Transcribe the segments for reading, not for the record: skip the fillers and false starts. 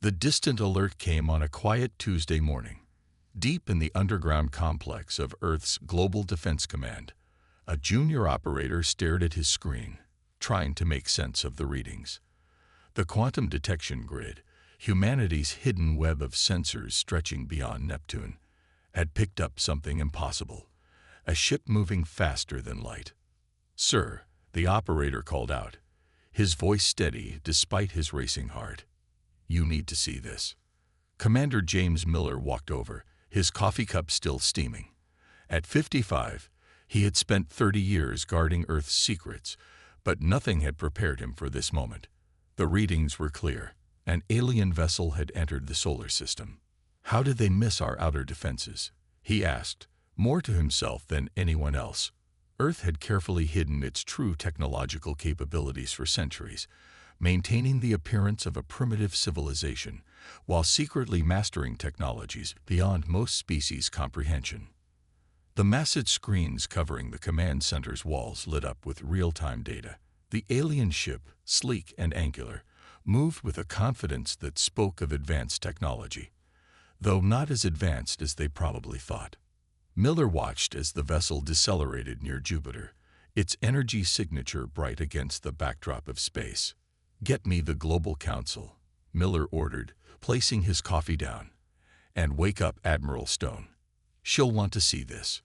The distant alert came on a quiet Tuesday morning. Deep in the underground complex of Earth's Global Defense Command, a junior operator stared at his screen, trying to make sense of the readings. The quantum detection grid, humanity's hidden web of sensors stretching beyond Neptune, had picked up something impossible, a ship moving faster than light. "Sir," the operator called out, his voice steady despite his racing heart. "You need to see this." Commander James Miller walked over, his coffee cup still steaming. At 55, he had spent 30 years guarding Earth's secrets, but nothing had prepared him for this moment. The readings were clear. An alien vessel had entered the solar system. "How did they miss our outer defenses?" he asked, more to himself than anyone else. Earth had carefully hidden its true technological capabilities for centuries, maintaining the appearance of a primitive civilization, while secretly mastering technologies beyond most species' comprehension. The massive screens covering the command center's walls lit up with real-time data. The alien ship, sleek and angular, moved with a confidence that spoke of advanced technology, though not as advanced as they probably thought. Miller watched as the vessel decelerated near Jupiter, its energy signature bright against the backdrop of space. "Get me the Global Council," Miller ordered, placing his coffee down. "And wake up Admiral Stone. She'll want to see this."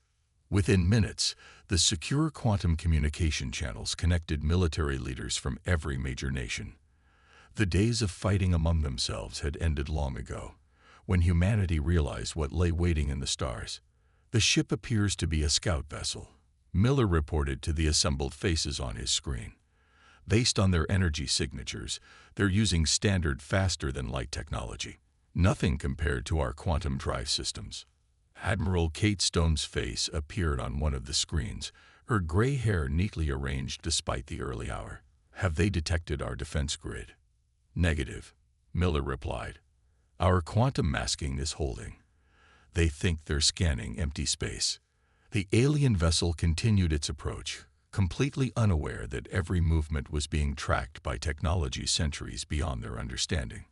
Within minutes, the secure quantum communication channels connected military leaders from every major nation. The days of fighting among themselves had ended long ago, when humanity realized what lay waiting in the stars. "The ship appears to be a scout vessel," Miller reported to the assembled faces on his screen. "Based on their energy signatures, they're using standard faster-than-light technology. Nothing compared to our quantum drive systems." Admiral Kate Stone's face appeared on one of the screens, her gray hair neatly arranged despite the early hour. "Have they detected our defense grid?" "Negative," Miller replied. "Our quantum masking is holding. They think they're scanning empty space." The alien vessel continued its approach, completely unaware that every movement was being tracked by technology centuries beyond their understanding.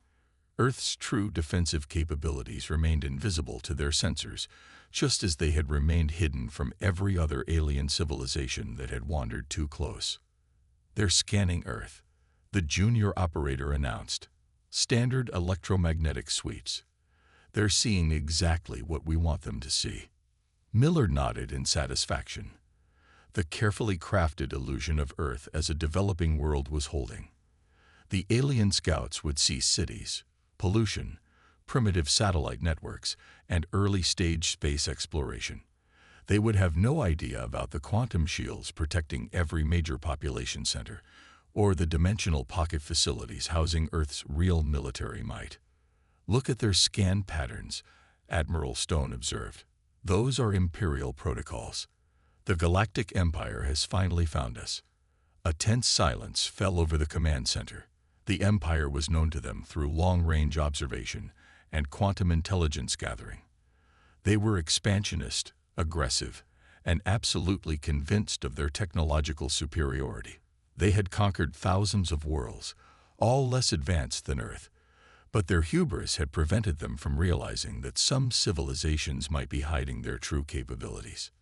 Earth's true defensive capabilities remained invisible to their sensors, just as they had remained hidden from every other alien civilization that had wandered too close. "They're scanning Earth," the junior operator announced. "Standard electromagnetic suites. They're seeing exactly what we want them to see." Miller nodded in satisfaction. The carefully crafted illusion of Earth as a developing world was holding. The alien scouts would see cities, pollution, primitive satellite networks, and early-stage space exploration. They would have no idea about the quantum shields protecting every major population center, or the dimensional pocket facilities housing Earth's real military might. "Look at their scan patterns," Admiral Stone observed. "Those are Imperial protocols. The Galactic Empire has finally found us." A tense silence fell over the command center. The Empire was known to them through long-range observation and quantum intelligence gathering. They were expansionist, aggressive, and absolutely convinced of their technological superiority. They had conquered thousands of worlds, all less advanced than Earth, but their hubris had prevented them from realizing that some civilizations might be hiding their true capabilities.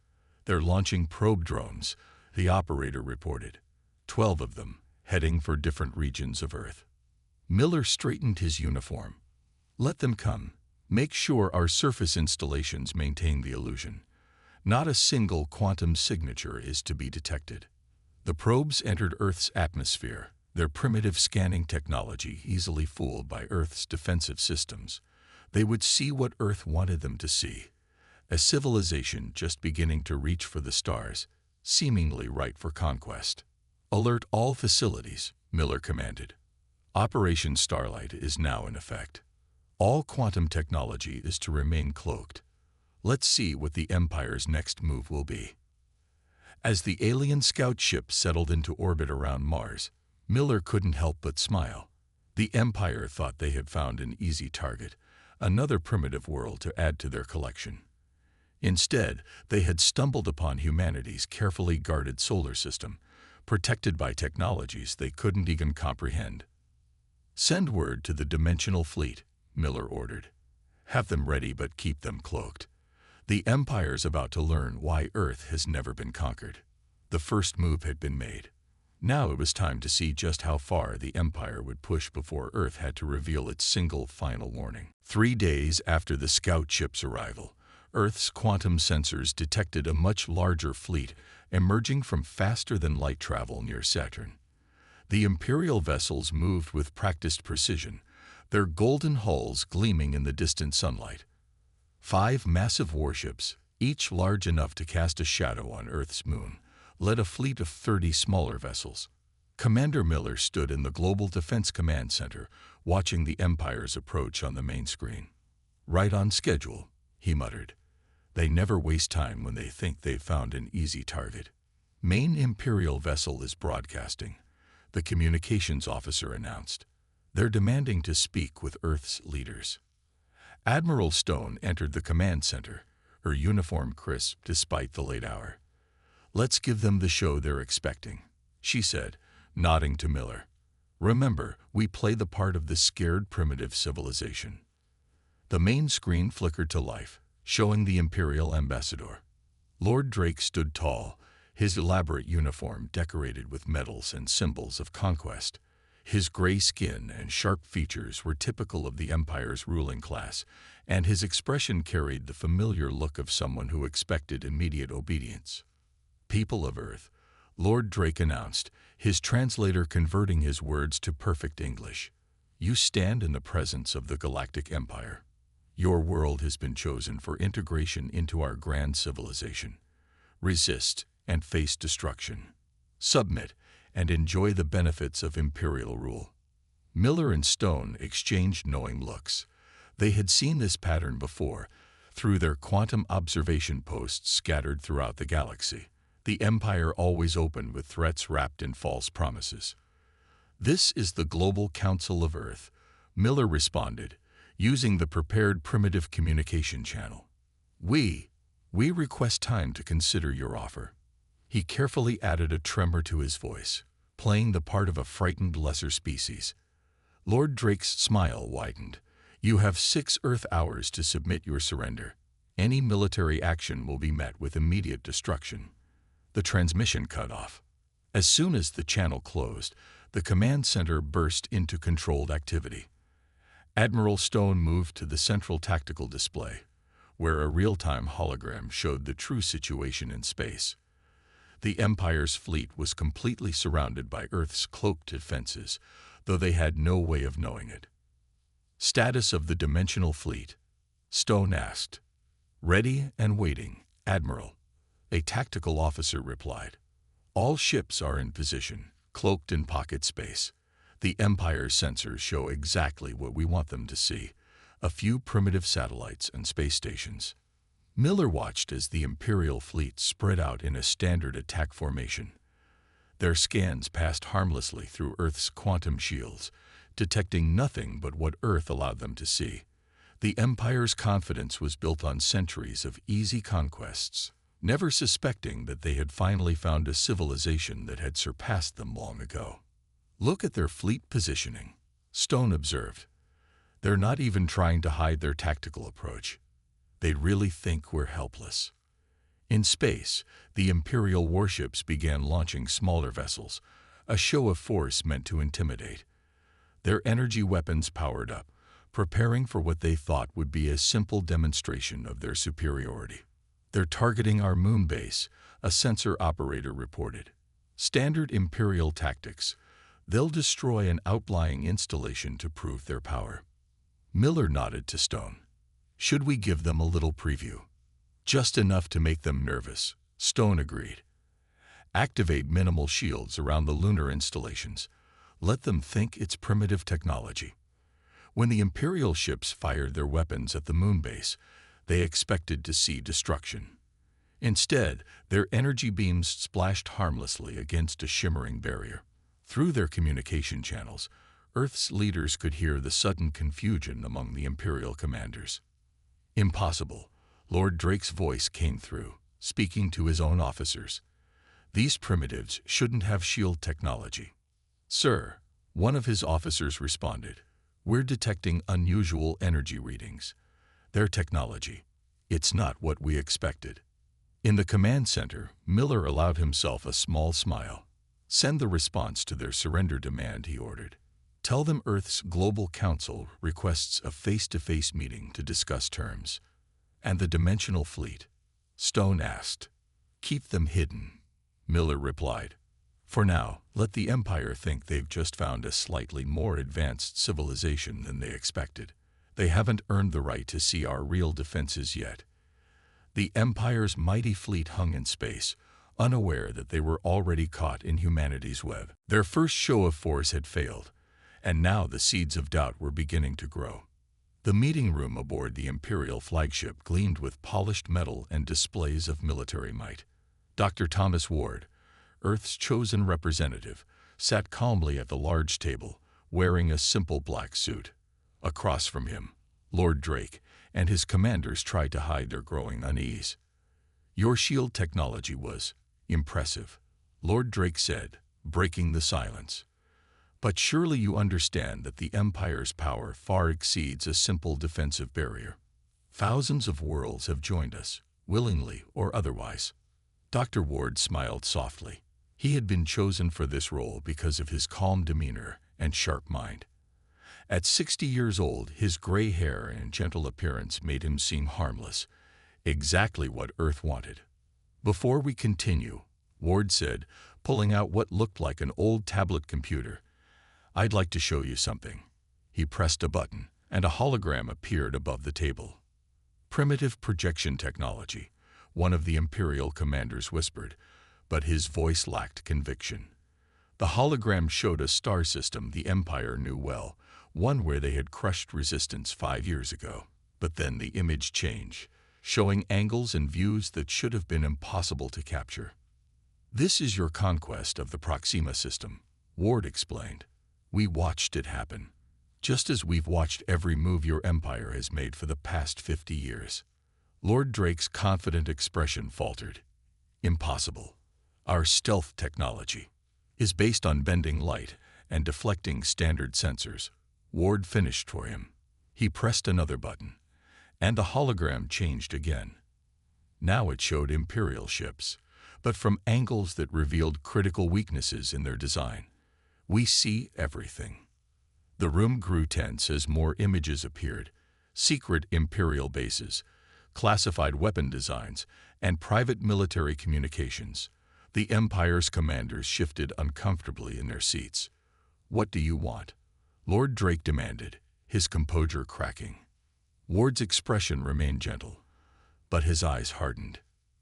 "They're launching probe drones," the operator reported. 12 of them, heading for different regions of Earth. Miller straightened his uniform. "Let them come. Make sure our surface installations maintain the illusion. Not a single quantum signature is to be detected." The probes entered Earth's atmosphere, their primitive scanning technology easily fooled by Earth's defensive systems. They would see what Earth wanted them to see, a civilization just beginning to reach for the stars, seemingly ripe for conquest. "Alert all facilities," Miller commanded. "Operation Starlight is now in effect. All quantum technology is to remain cloaked. Let's see what the Empire's next move will be." As the alien scout ship settled into orbit around Mars, Miller couldn't help but smile. The Empire thought they had found an easy target, another primitive world to add to their collection. Instead, they had stumbled upon humanity's carefully guarded solar system, protected by technologies they couldn't even comprehend. "Send word to the Dimensional Fleet," Miller ordered. "Have them ready, but keep them cloaked. The Empire's about to learn why Earth has never been conquered." The first move had been made. Now it was time to see just how far the Empire would push before Earth had to reveal its single final warning. 3 days after the scout ship's arrival, Earth's quantum sensors detected a much larger fleet emerging from faster-than-light travel near Saturn. The Imperial vessels moved with practiced precision, their golden hulls gleaming in the distant sunlight. 5 massive warships, each large enough to cast a shadow on Earth's moon, led a fleet of 30 smaller vessels. Commander Miller stood in the Global Defense Command Center, watching the Empire's approach on the main screen. "Right on schedule," he muttered. "They never waste time when they think they've found an easy target." "Main Imperial vessel is broadcasting," the communications officer announced. "They're demanding to speak with Earth's leaders." Admiral Stone entered the command center, her uniform crisp despite the late hour. "Let's give them the show they're expecting," she said, nodding to Miller. "Remember, we play the part of the scared primitive civilization." The main screen flickered to life, showing the Imperial ambassador. Lord Drake stood tall, his elaborate uniform decorated with medals and symbols of conquest. His gray skin and sharp features were typical of the Empire's ruling class, and his expression carried the familiar look of someone who expected immediate obedience. "People of Earth," Lord Drake announced, his translator converting his words to perfect English. "You stand in the presence of the Galactic Empire. Your world has been chosen for integration into our grand civilization. Resist and face destruction. Submit and enjoy the benefits of Imperial rule." Miller and Stone exchanged knowing looks. They had seen this pattern before, through their quantum observation posts scattered throughout the galaxy. The Empire always opened with threats wrapped in false promises. "This is the Global Council of Earth," Miller responded, using the prepared primitive communication channel. We request time to consider your offer." He carefully added a tremor to his voice, playing the part of a frightened lesser species. Lord Drake's smile widened. "You have 6 Earth hours to submit your surrender. Any military action will be met with immediate destruction." The transmission cut off. As soon as the channel closed, the command center burst into controlled activity. Admiral Stone moved to the central tactical display, where a real-time hologram showed the true situation in space. The Empire's fleet was completely surrounded by Earth's cloaked defenses, though they had no way of knowing it. "Status of the dimensional fleet?" Stone asked. "Ready and waiting, Admiral," a tactical officer replied. "All ships are in position, cloaked in pocket space. The Empire's sensors show exactly what we want them to see: a few primitive satellites and space stations." Miller watched as the Imperial fleet spread out in a standard attack formation. Their scans passed harmlessly through Earth's quantum shields, detecting nothing but what Earth allowed them to see. The Empire's confidence was built on centuries of easy conquests, never suspecting that they had finally found a civilization that had surpassed them long ago. "Look at their fleet positioning," Stone observed. "They're not even trying to hide their tactical approach. They really think we're helpless." In space, the Imperial warships began launching smaller vessels, a show of force meant to intimidate. Their energy weapons powered up, preparing for what they thought would be a simple demonstration of their superiority. "They're targeting our moon base," a sensor operator reported. "Standard Imperial tactics. They'll destroy an outlying installation to prove their power." Miller nodded to Stone. "Should we give them a little preview?" "Just enough to make them nervous," Stone agreed. "Activate minimal shields around the lunar installations. Let them think it's primitive technology." When the Imperial ships fired their weapons at the moon base, they expected to see destruction. Instead, their energy beams splashed harmlessly against a shimmering barrier. Through their communication channels, Earth's leaders could hear the sudden confusion among the Imperial commanders. "Impossible," Lord Drake's voice came through, speaking to his own officers. "These primitives shouldn't have shield technology." "Sir," one of his officers responded, We're detecting unusual energy readings. Their technology. It's not what we expected. In the command center, Miller allowed himself a small smile. Send the response to their surrender demand, he ordered. Tell them Earth's Global Council requests a face-to-face meeting to discuss terms. And the Dimensional Fleet? Stone asked. Keep them hidden, Miller replied. For now, let the Empire think they've just found a slightly more advanced civilization than they expected. They haven't earned the right to see our real defenses yet. The Empire's mighty fleet hung in space, unaware that they were already caught in humanity's web. Their first show of force had failed, and now the seeds of doubt were beginning to grow. The meeting room aboard the Imperial flagship gleamed with polished metal and displays of military might. Dr. Thomas Ward, Earth's chosen representative, sat calmly at the large table, wearing a simple black suit. Across from him, Lord Drake and his commanders tried to hide their growing unease. Your shield technology was impressive, Lord Drake said, breaking the silence. But surely you understand that the Empire's power far exceeds a simple defensive barrier. Thousands of worlds have joined us, willingly or otherwise. Dr. Ward smiled softly. He had been chosen for this role because of his calm demeanor and sharp mind. At 60 years old, his gray hair and gentle appearance made him seem harmless, exactly what Earth wanted. Before we continue, Ward said, pulling out what looked like an old tablet computer, I'd like to show you something. He pressed a button, and a hologram appeared above the table. Primitive projection technology, one of the Imperial commanders whispered, but his voice lacked conviction. The hologram showed a star system the Empire knew well, one where they had crushed resistance 5 years ago. But then the image changed, showing angles and views that should have been impossible to capture. This is your conquest of the Proxima system, Ward explained. We watched it happen, just as we've watched every move your empire has made for the past 50 years. Lord Drake's confident expression faltered. Impossible. Our stealth technology is based on bending light and deflecting standard sensors. Ward finished for him. He pressed another button, and the hologram changed again. Now it showed Imperial ships, but from angles that revealed critical weaknesses in their design. We see everything. The room grew tense as more images appeared. Secret Imperial bases, classified weapon designs, and private military communications. The Empire's commanders shifted uncomfortably in their seats. What do you want? Lord Drake demanded, his composure cracking. Ward's expression remained gentle, but his eyes hardened.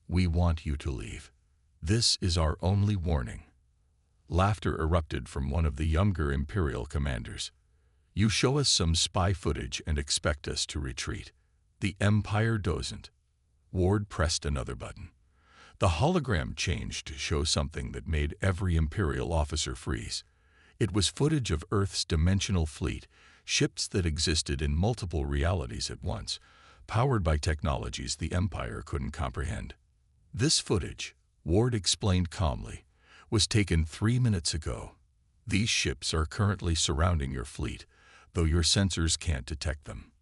We want you to leave. This is our only warning. Laughter erupted from one of the younger Imperial commanders. You show us some spy footage and expect us to retreat. The Empire doesn't. Ward pressed another button. The hologram changed to show something that made every Imperial officer freeze. It was footage of Earth's dimensional fleet, ships that existed in multiple realities at once, powered by technologies the Empire couldn't comprehend. This footage, Ward explained calmly, was taken 3 minutes ago. These ships are currently surrounding your fleet, though your sensors can't detect them.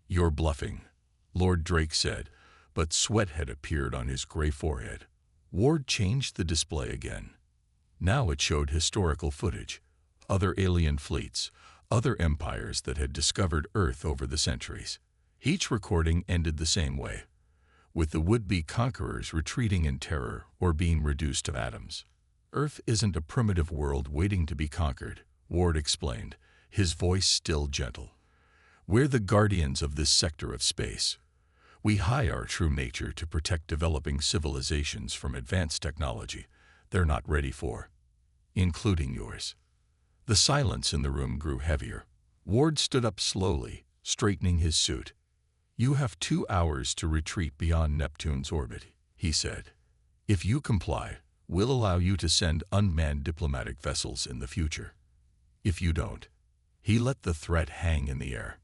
You're bluffing, Lord Drake said, but sweat had appeared on his gray forehead. Ward changed the display again. Now it showed historical footage, other alien fleets, other empires that had discovered Earth over the centuries. Each recording ended the same way, with the would-be conquerors retreating in terror or being reduced to atoms. Earth isn't a primitive world waiting to be conquered, Ward explained, his voice still gentle. We're the guardians of this sector of space. We hide our true nature to protect developing civilizations from advanced technology they're not ready for, including yours. The silence in the room grew heavier. Ward stood up slowly, straightening his suit. You have 2 hours to retreat beyond Neptune's orbit, he said. If you comply, we'll allow you to send unmanned diplomatic vessels in the future. If you don't, he let the threat hang in the air.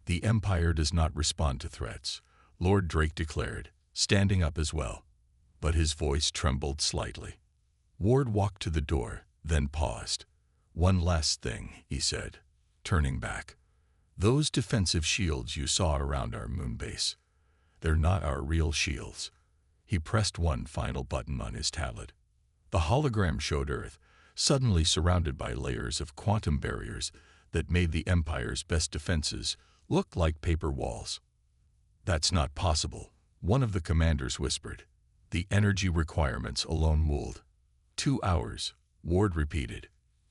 The Empire does not respond to threats, Lord Drake declared, standing up as well. But his voice trembled slightly. Ward walked to the door, then paused. One last thing, he said, turning back. "Those defensive shields you saw around our moon base, they're not our real shields." He pressed one final button on his tablet. The hologram showed Earth, suddenly surrounded by layers of quantum barriers that made the Empire's best defenses look like paper walls. "That's not possible," one of the commanders whispered. "The energy requirements alone would." 2 hours, Ward repeated.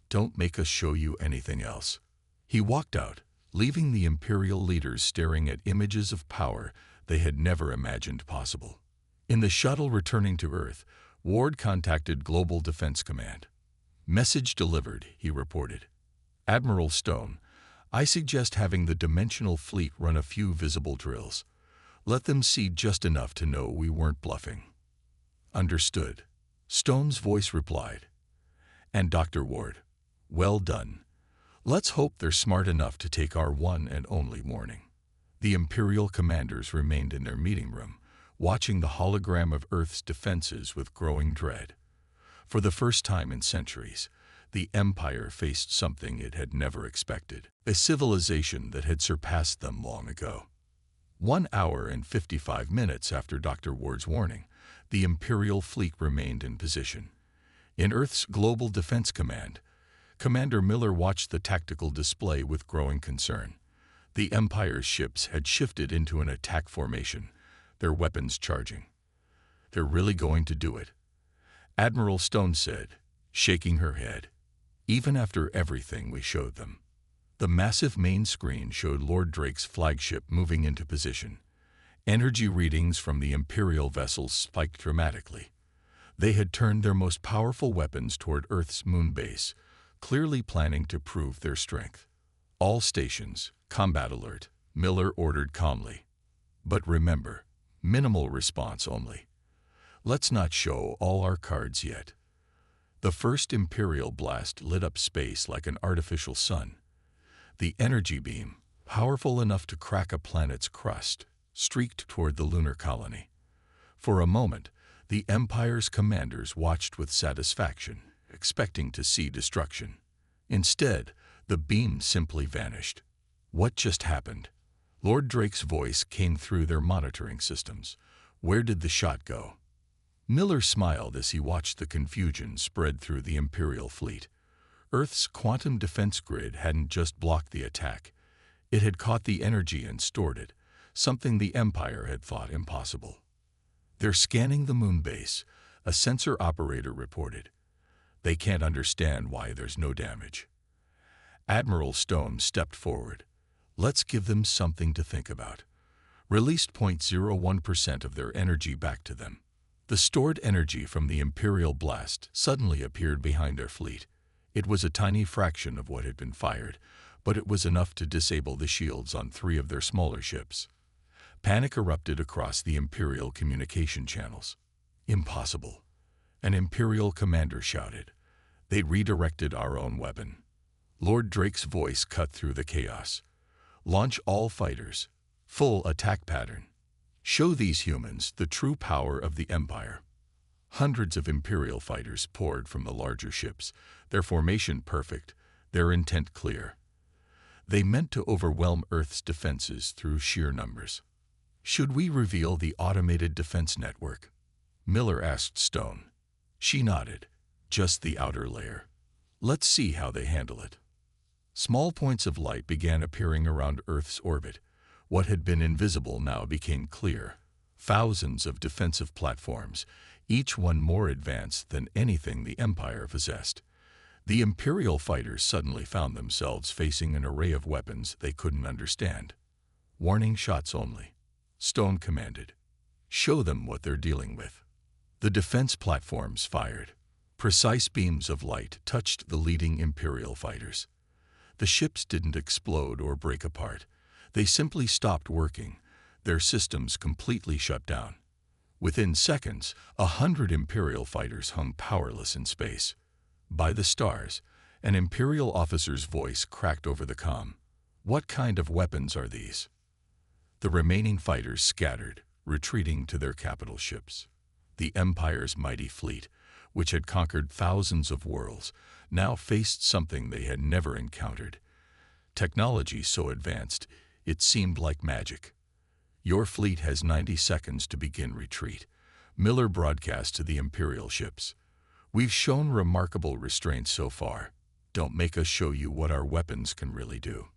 "Don't make us show you anything else." He walked out, leaving the Imperial leaders staring at images of power they had never imagined possible. In the shuttle returning to Earth, Ward contacted Global Defense Command. "Message delivered," he reported. "Admiral Stone, I suggest having the Dimensional Fleet run a few visible drills. Let them see just enough to know we weren't bluffing." "Understood," Stone's voice replied. "And Dr. Ward, well done. Let's hope they're smart enough to take our one and only warning." The Imperial commanders remained in their meeting room, watching the hologram of Earth's defenses with growing dread. For the first time in centuries, the Empire faced something it had never expected, a civilization that had surpassed them long ago. 1 hour and 55 minutes after Dr. Ward's warning, the Imperial fleet remained in position. In Earth's Global Defense Command, Commander Miller watched the tactical display with growing concern. The Empire's ships had shifted into an attack formation, their weapons charging. "They're really going to do it," Admiral Stone said, shaking her head. "Even after everything we showed them." The massive main screen showed Lord Drake's flagship moving into position. Energy readings from the Imperial vessels spiked dramatically. They had turned their most powerful weapons toward Earth's moon base, clearly planning to prove their strength. "All stations, combat alert," Miller ordered calmly. "But remember, minimal response only. Let's not show all our cards yet." The first Imperial blast lit up space like an artificial sun. The energy beam, powerful enough to crack a planet's crust, streaked toward the lunar colony. For a moment, the Empire's commanders watched with satisfaction, expecting to see destruction. Instead, the beam simply vanished. "What just happened?" Lord Drake's voice came through their monitoring systems. "Where did the shot go?" Miller smiled as he watched the confusion spread through the Imperial fleet. Earth's quantum defense grid hadn't just blocked the attack. It had caught the energy and stored it, something the Empire had thought impossible. "They're scanning the moon base," a sensor operator reported. "They can't understand why there's no damage." Admiral Stone stepped forward. "Let's give them something to think about." Released 0.01% of their energy back to them. The stored energy from the Imperial blast suddenly appeared behind their fleet. It was a tiny fraction of what had been fired, but it was enough to disable the shields on 3 of their smaller ships. Panic erupted across the Imperial communication channels. "Impossible," an Imperial commander shouted. "They redirected our own weapon." Lord Drake's voice cut through the chaos. "Launch all fighters. Full attack pattern. Show these humans the true power of the Empire." Hundreds of Imperial fighters poured from the larger ships, their formation perfect, their intent clear. They meant to overwhelm Earth's defenses through sheer numbers. "Should we reveal the automated defense network?" Miller asked Stone. She nodded. "Just the outer layer. Let's see how they handle it." Small points of light began appearing around Earth's orbit. What had been invisible now became clear. Thousands of defensive platforms, each one more advanced than anything the Empire possessed. The Imperial fighters suddenly found themselves facing an array of weapons they couldn't understand. "Warning shots only," Stone commanded. "Show them what they're dealing with." The defense platforms fired. Precise beams of light touched the leading Imperial fighters. The ships didn't explode or break apart. They simply stopped working, their systems completely shut down. Within seconds, 100 Imperial fighters hung powerless in space. "By the stars," an Imperial officer's voice cracked over the comm. "What kind of weapons are these?" The remaining fighters scattered, retreating to their capital ships. The Empire's mighty fleet, which had conquered thousands of worlds, now faced something they had never encountered. Technology so advanced, it seemed like magic. "Your fleet has 90 seconds to begin retreat," Miller broadcast to the Imperial ships. "We've shown remarkable restraint so far. Don't make us show you what our weapons can really do."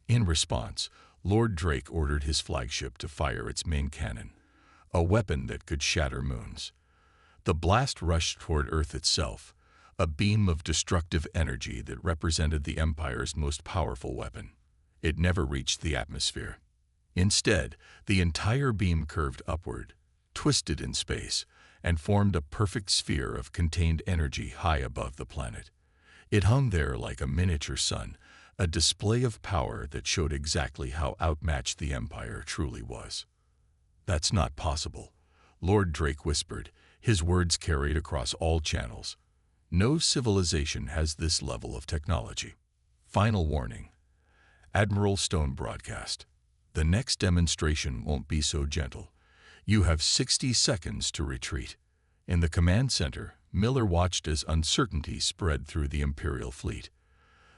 In response, Lord Drake ordered his flagship to fire its main cannon, a weapon that could shatter moons. The blast rushed toward Earth itself, a beam of destructive energy that represented the Empire's most powerful weapon. It never reached the atmosphere. Instead, the entire beam curved upward, twisted in space, and formed a perfect sphere of contained energy high above the planet. It hung there like a miniature sun, a display of power that showed exactly how outmatched the Empire truly was. "That's not possible," Lord Drake whispered, his words carried across all channels. "No civilization has this level of technology." Final warning. Admiral Stone broadcast. "The next demonstration won't be so gentle. You have 60 seconds to retreat." In the command center, Miller watched as uncertainty spread through the Imperial fleet.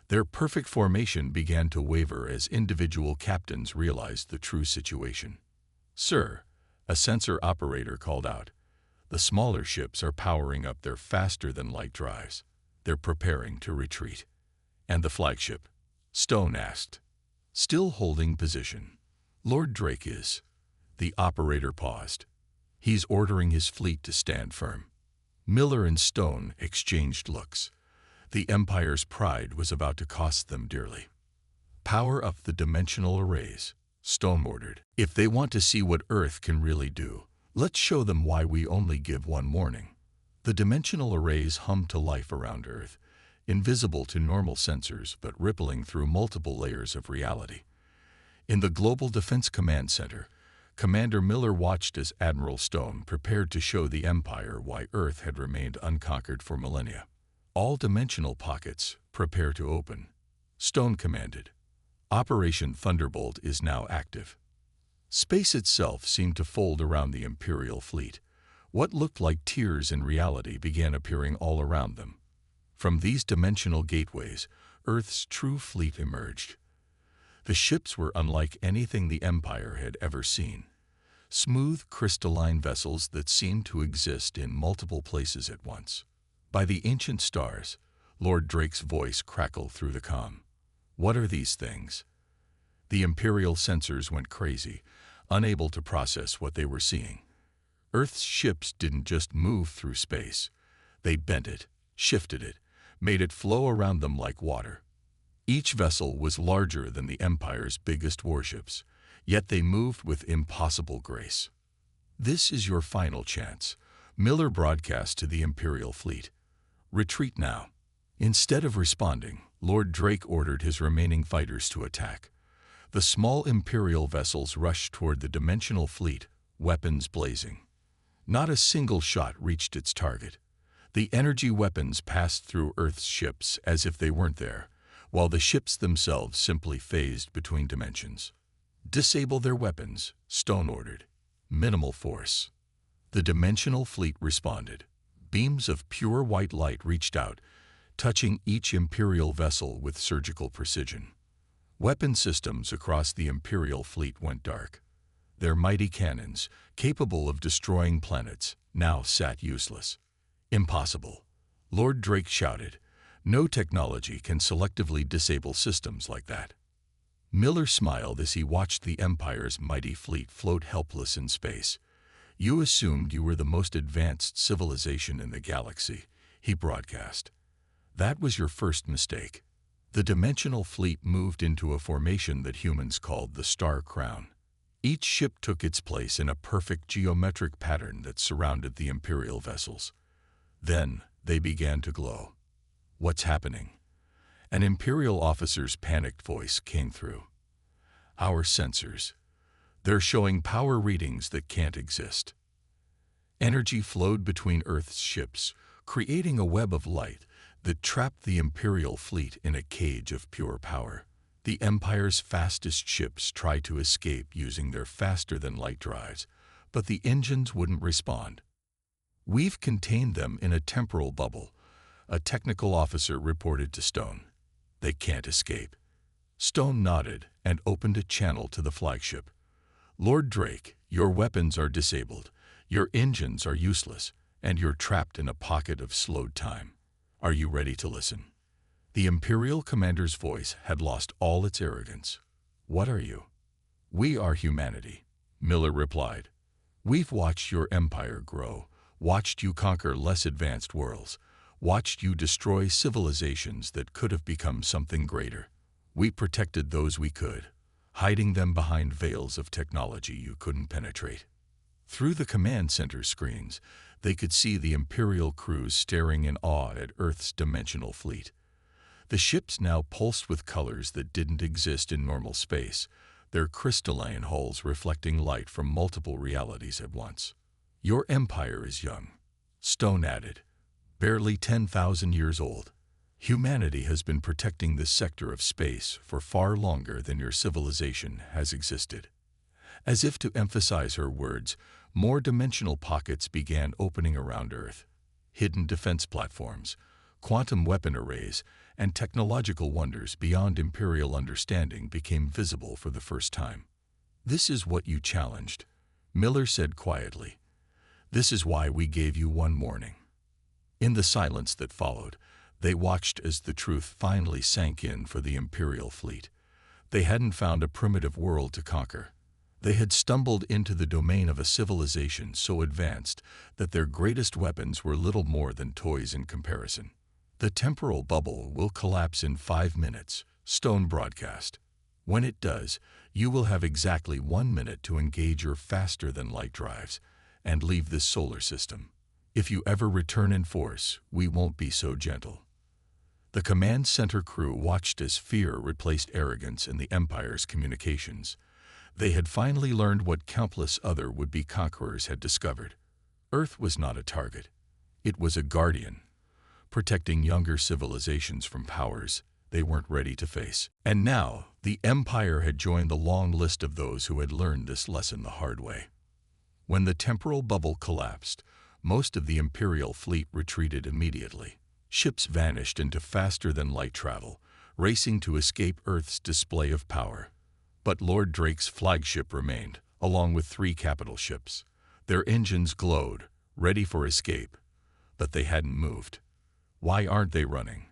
Their perfect formation began to waver as individual captains realized the true situation. "Sir," a sensor operator called out, "the smaller ships are powering up their faster-than-light drives. They're preparing to retreat." "And the flagship?" Stone asked. "Still holding position. Lord Drake is." The operator paused. "He's ordering his fleet to stand firm." Miller and Stone exchanged looks. The Empire's pride was about to cost them dearly. "Power up the dimensional arrays," Stone ordered. "If they want to see what Earth can really do, let's show them why we only give one warning." The dimensional arrays hummed to life around Earth, invisible to normal sensors but rippling through multiple layers of reality. In the Global Defense Command Center, Commander Miller watched as Admiral Stone prepared to show the Empire why Earth had remained unconquered for millennia. "All dimensional pockets, prepare to open," Stone commanded. "Operation Thunderbolt is now active." Space itself seemed to fold around the Imperial fleet. What looked like tears in reality began appearing all around them. From these dimensional gateways, Earth's true fleet emerged. The ships were unlike anything the Empire had ever seen. Smooth, crystalline vessels that seemed to exist in multiple places at once. "By the ancient stars," Lord Drake's voice crackled through the comm. "What are these things?" The Imperial sensors went crazy, unable to process what they were seeing. Earth's ships didn't just move through space. They bent it, shifted it, made it flow around them like water. Each vessel was larger than the Empire's biggest warships, yet they moved with impossible grace. "This is your final chance," Miller broadcast to the Imperial fleet. "Retreat now." Instead of responding, Lord Drake ordered his remaining fighters to attack. The small Imperial vessels rushed toward the dimensional fleet, weapons blazing. Not a single shot reached its target. The energy weapons passed through Earth's ships as if they weren't there, while the ships themselves simply phased between dimensions. "Disable their weapons," Stone ordered. "Minimal force." The dimensional fleet responded. Beams of pure white light reached out, touching each Imperial vessel with surgical precision. Weapon systems across the Imperial fleet went dark. Their mighty cannons, capable of destroying planets, now sat useless. "Impossible," Lord Drake shouted. "No technology can selectively disable systems like that." Miller smiled as he watched the Empire's mighty fleet float helpless in space. "You assumed you were the most advanced civilization in the galaxy," he broadcast. "That was your first mistake." The dimensional fleet moved into a formation that humans called the Star Crown. Each ship took its place in a perfect geometric pattern that surrounded the Imperial vessels. Then they began to glow. "What's happening?" An Imperial officer's panicked voice came through. "Our sensors. They're showing power readings that can't exist." Energy flowed between Earth's ships, creating a web of light that trapped the Imperial fleet in a cage of pure power. The Empire's fastest ships tried to escape using their faster-than-light drives, but the engines wouldn't respond. "We've contained them in a temporal bubble," a technical officer reported to Stone. "They can't escape." Stone nodded and opened a channel to the flagship. Lord Drake, your weapons are disabled, your engines are useless, and you're trapped in a pocket of slowed time. Are you ready to listen? The Imperial commander's voice had lost all its arrogance. What are you? We are humanity, Miller replied. We've watched your empire grow, watched you conquer less advanced worlds, watched you destroy civilizations that could have become something greater. We protected those we could, hiding them behind veils of technology you couldn't penetrate. Through the command center screens, they could see the Imperial crews staring in awe at Earth's dimensional fleet. The ships now pulsed with colors that didn't exist in normal space, their crystalline hulls reflecting light from multiple realities at once. Your empire is young, Stone added, barely 10,000 years old. Humanity has been protecting this sector of space for far longer than your civilization has existed. As if to emphasize her words, more dimensional pockets began opening around Earth. Hidden defense platforms, quantum weapon arrays, and technological wonders beyond Imperial understanding became visible for the first time. This is what you challenged, Miller said quietly. This is why we gave you one warning. In the silence that followed, they watched as the truth finally sank in for the Imperial fleet. They hadn't found a primitive world to conquer. They had stumbled into the domain of a civilization so advanced that their greatest weapons were little more than toys in comparison. The temporal bubble will collapse in 5 minutes, Stone broadcast. When it does, you will have exactly 1 minute to engage your faster-than-light drives and leave this solar system. If you ever return in force, we won't be so gentle. The command center crew watched as fear replaced arrogance in the Empire's communications. They had finally learned what countless other would-be conquerors had discovered. Earth was not a target. It was a guardian, protecting younger civilizations from powers they weren't ready to face. And now, the Empire had joined the long list of those who had learned this lesson the hard way. When the temporal bubble collapsed, most of the Imperial fleet retreated immediately. Ships vanished into faster-than-light travel, racing to escape Earth's display of power. But Lord Drake's flagship remained, along with 3 capital ships. Their engines glowed, ready for escape, but they hadn't moved. Why aren't they running?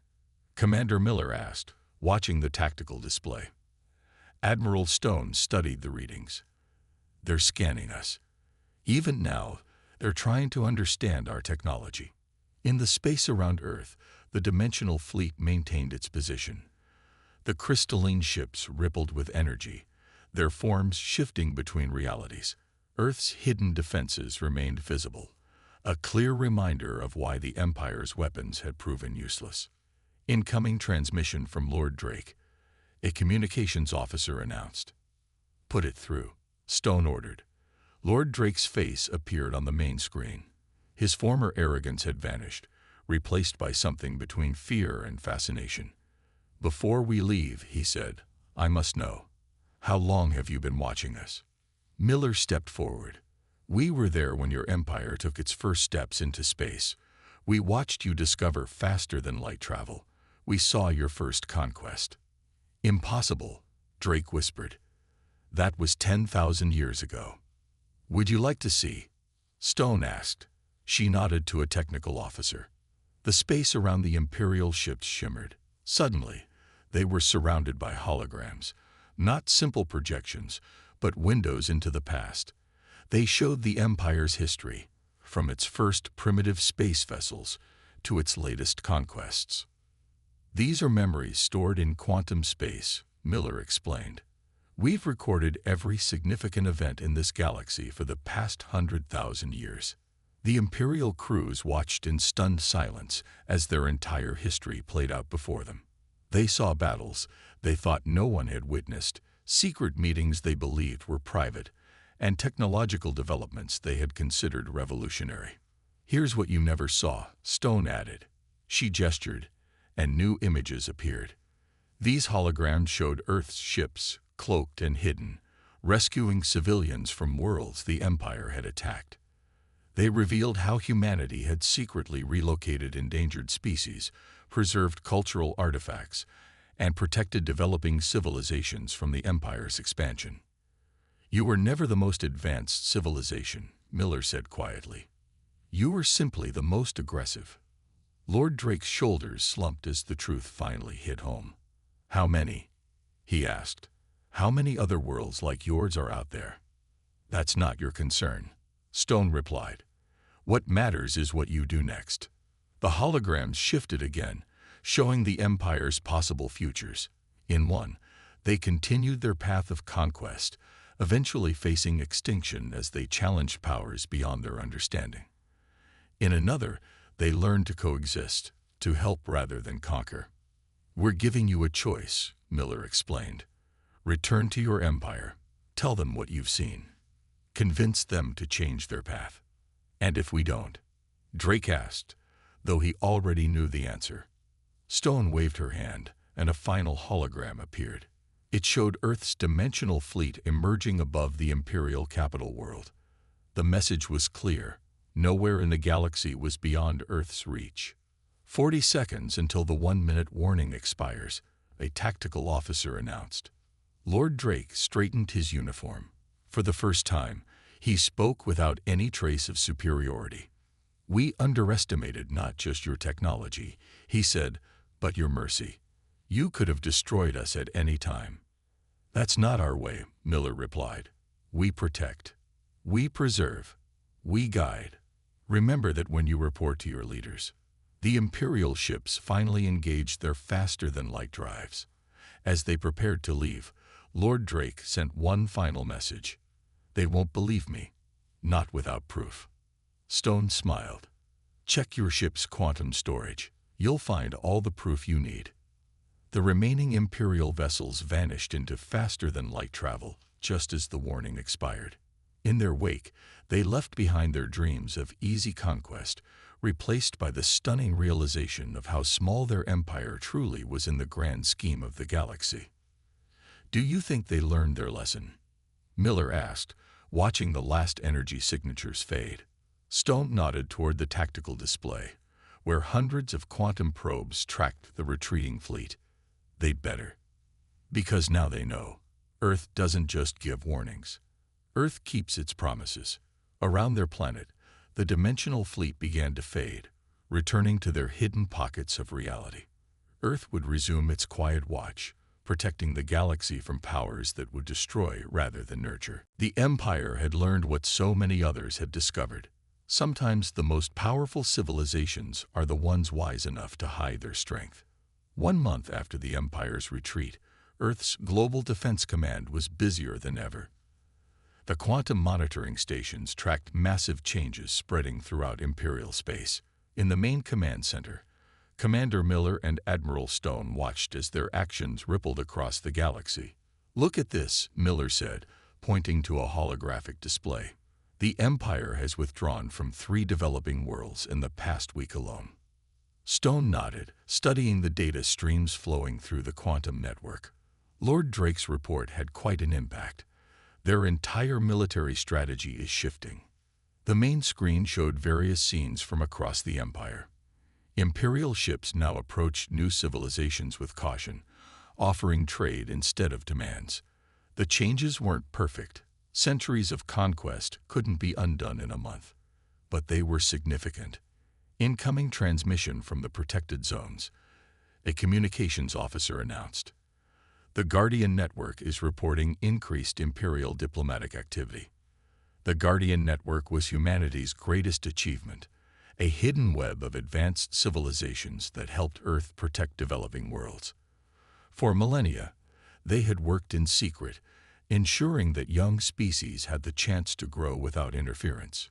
Commander Miller asked, watching the tactical display. Admiral Stone studied the readings. They're scanning us. Even now, they're trying to understand our technology. In the space around Earth, the dimensional fleet maintained its position. The crystalline ships rippled with energy, their forms shifting between realities. Earth's hidden defenses remained visible, a clear reminder of why the Empire's weapons had proven useless. Incoming transmission from Lord Drake, a communications officer announced. Put it through, Stone ordered. Lord Drake's face appeared on the main screen. His former arrogance had vanished, replaced by something between fear and fascination. Before we leave, he said, I must know. How long have you been watching us? Miller stepped forward. We were there when your empire took its first steps into space. We watched you discover faster-than-light travel. We saw your first conquest. Impossible, Drake whispered. That was 10,000 years ago. Would you like to see? Stone asked. She nodded to a technical officer. The space around the Imperial ships shimmered. Suddenly, they were surrounded by holograms, not simple projections, but windows into the past. They showed the Empire's history, from its first primitive space vessels to its latest conquests. These are memories stored in quantum space, Miller explained. We've recorded every significant event in this galaxy for the past 100,000 years. The Imperial crews watched in stunned silence as their entire history played out before them. They saw battles they thought no one had witnessed, secret meetings they believed were private, and technological developments they had considered revolutionary. Here's what you never saw, Stone added. She gestured, and new images appeared. These holograms showed Earth's ships, cloaked and hidden, rescuing civilians from worlds the Empire had attacked. They revealed how humanity had secretly relocated endangered species, preserved cultural artifacts, and protected developing civilizations from the Empire's expansion. "You were never the most advanced civilization," Miller said quietly. "You were simply the most aggressive." Lord Drake's shoulders slumped as the truth finally hit home. "How many?" he asked. "How many other worlds like yours are out there?" "That's not your concern," Stone replied. "What matters is what you do next." The holograms shifted again, showing the Empire's possible futures. In one, they continued their path of conquest, eventually facing extinction as they challenged powers beyond their understanding. In another, they learned to coexist, to help rather than conquer. "We're giving you a choice," Miller explained. "Return to your empire. Tell them what you've seen. Convince them to change their path." "And if we don't?" Drake asked, though he already knew the answer. Stone waved her hand, and a final hologram appeared. It showed Earth's dimensional fleet emerging above the Imperial capital world. The message was clear. Nowhere in the galaxy was beyond Earth's reach. 40 seconds until the 1-minute warning expires, a tactical officer announced. Lord Drake straightened his uniform. For the first time, he spoke without any trace of superiority. "We underestimated not just your technology," he said, "but your mercy. You could have destroyed us at any time." "That's not our way," Miller replied. "We protect. We preserve. We guide. Remember that when you report to your leaders." The Imperial ships finally engaged their faster-than-light drives. As they prepared to leave, Lord Drake sent one final message. "They won't believe me. Not without proof." Stone smiled. "Check your ship's quantum storage. You'll find all the proof you need." The remaining Imperial vessels vanished into faster-than-light travel, just as the warning expired. In their wake, they left behind their dreams of easy conquest, replaced by the stunning realization of how small their empire truly was in the grand scheme of the galaxy. "Do you think they learned their lesson?" Miller asked, watching the last energy signatures fade. Stone nodded toward the tactical display, where hundreds of quantum probes tracked the retreating fleet. "They'd better. Because now they know. Earth doesn't just give warnings. Earth keeps its promises." Around their planet, the dimensional fleet began to fade, returning to their hidden pockets of reality. Earth would resume its quiet watch, protecting the galaxy from powers that would destroy rather than nurture. The Empire had learned what so many others had discovered. Sometimes the most powerful civilizations are the ones wise enough to hide their strength. 1 month after the Empire's retreat, Earth's Global Defense Command was busier than ever. The quantum monitoring stations tracked massive changes spreading throughout Imperial space. In the main command center, Commander Miller and Admiral Stone watched as their actions rippled across the galaxy. "Look at this," Miller said, pointing to a holographic display. "The Empire has withdrawn from 3 developing worlds in the past week alone." Stone nodded, studying the data streams flowing through the quantum network. Lord Drake's report had quite an impact. Their entire military strategy is shifting. The main screen showed various scenes from across the Empire. Imperial ships now approached new civilizations with caution, offering trade instead of demands. The changes weren't perfect. Centuries of conquest couldn't be undone in a month. But they were significant. "Incoming transmission from the protected zones," a communications officer announced. "The Guardian Network is reporting increased Imperial diplomatic activity." The Guardian Network was humanity's greatest achievement, a hidden web of advanced civilizations that helped Earth protect developing worlds. For millennia, they had worked in secret, ensuring that young species had the chance to grow without interference.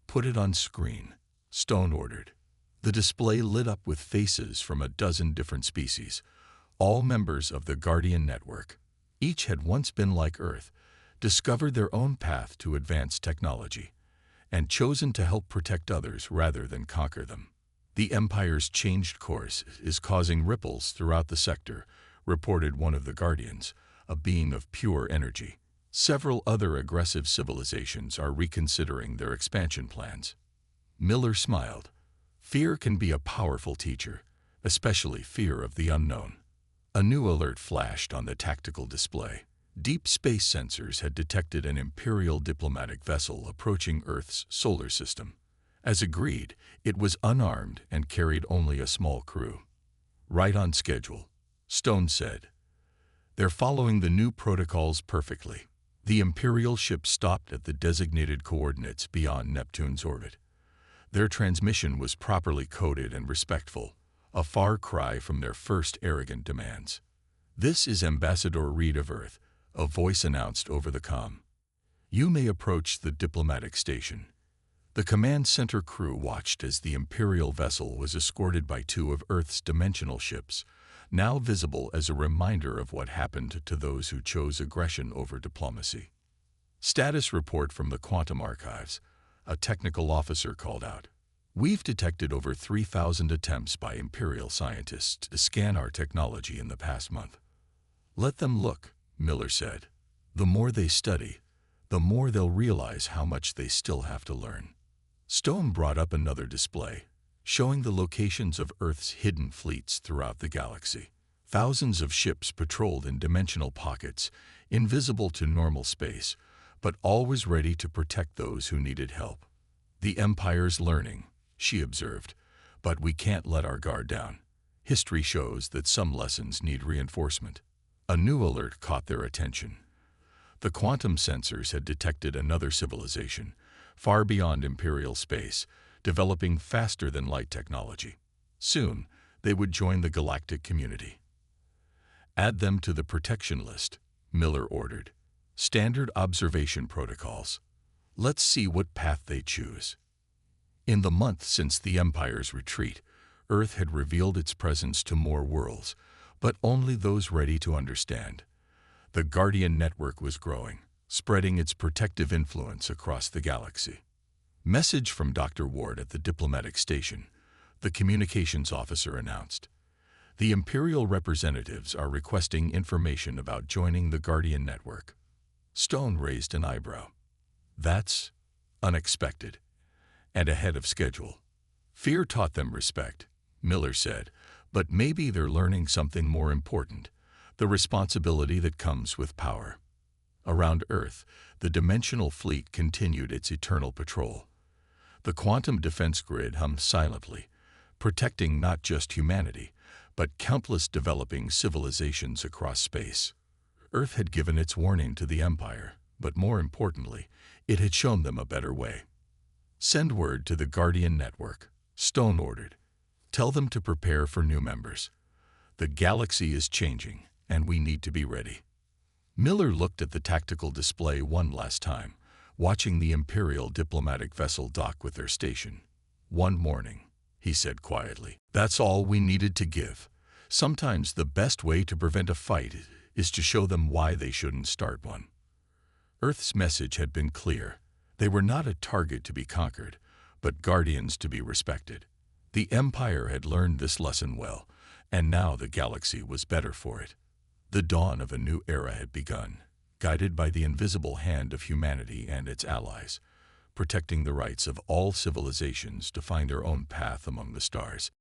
"Put it on screen," Stone ordered. The display lit up with faces from a dozen different species, all members of the Guardian Network. Each had once been like Earth, discovered their own path to advanced technology, and chosen to help protect others rather than conquer them. "The Empire's changed course is causing ripples throughout the sector," reported one of the Guardians, a being of pure energy. "Several other aggressive civilizations are reconsidering their expansion plans." Miller smiled. "Fear can be a powerful teacher, especially fear of the unknown." A new alert flashed on the tactical display. Deep space sensors had detected an Imperial diplomatic vessel approaching Earth's solar system. As agreed, it was unarmed and carried only a small crew. Right on schedule, Stone said. They're following the new protocols perfectly. The Imperial ship stopped at the designated coordinates beyond Neptune's orbit. Their transmission was properly coded and respectful, a far cry from their first arrogant demands. "This is Ambassador Reed of Earth," a voice announced over the comm. "You may approach the diplomatic station." The command center crew watched as the Imperial vessel was escorted by two of Earth's dimensional ships, now visible as a reminder of what happened to those who chose aggression over diplomacy. "Status report from the Quantum Archives," a technical officer called out. "We've detected over 3,000 attempts by Imperial scientists to scan our technology in the past month." "Let them look," Miller said. "The more they study, the more they'll realize how much they still have to learn." Stone brought up another display, showing the locations of Earth's hidden fleets throughout the galaxy. Thousands of ships patrolled in dimensional pockets, invisible to normal space, but always ready to protect those who needed help. "The Empire's learning," she observed, "but we can't let our guard down. History shows that some lessons need reinforcement." A new alert caught their attention. The quantum sensors had detected another civilization, far beyond Imperial space, developing faster than light technology. Soon, they would join the galactic community. "Add them to the protection list," Miller ordered. "Standard observation protocols. Let's see what path they choose." In the month since the Empire's retreat, Earth had revealed its presence to more worlds, but only those ready to understand. The Guardian network was growing, spreading its protective influence across the galaxy. "Message from Dr. Ward at the diplomatic station," the communications officer announced. "The Imperial representatives are requesting information about joining the Guardian network." Stone raised an eyebrow. "That's unexpected and ahead of schedule." "Fear taught them respect," Miller said, "but maybe they're learning something more important, the responsibility that comes with power." Around Earth, the dimensional fleet continued its eternal patrol. The quantum defense grid hummed silently, protecting not just humanity, but countless developing civilizations across space. Earth had given its warning to the Empire, but more importantly, it had shown them a better way. "Send word to the Guardian network," Stone ordered. "Tell them to prepare for new members. The galaxy is changing, and we need to be ready." Miller looked at the tactical display one last time, watching the Imperial diplomatic vessel dock with their station. "One morning," he said quietly. "That's all we needed to give. Sometimes the best way to prevent a fight is to show them why they shouldn't start one." Earth's message had been clear. They were not a target to be conquered, but guardians to be respected. The Empire had learned this lesson well, and now the galaxy was better for it. The dawn of a new era had begun, guided by the invisible hand of humanity and its allies, protecting the rights of all civilizations to find their own path among the stars.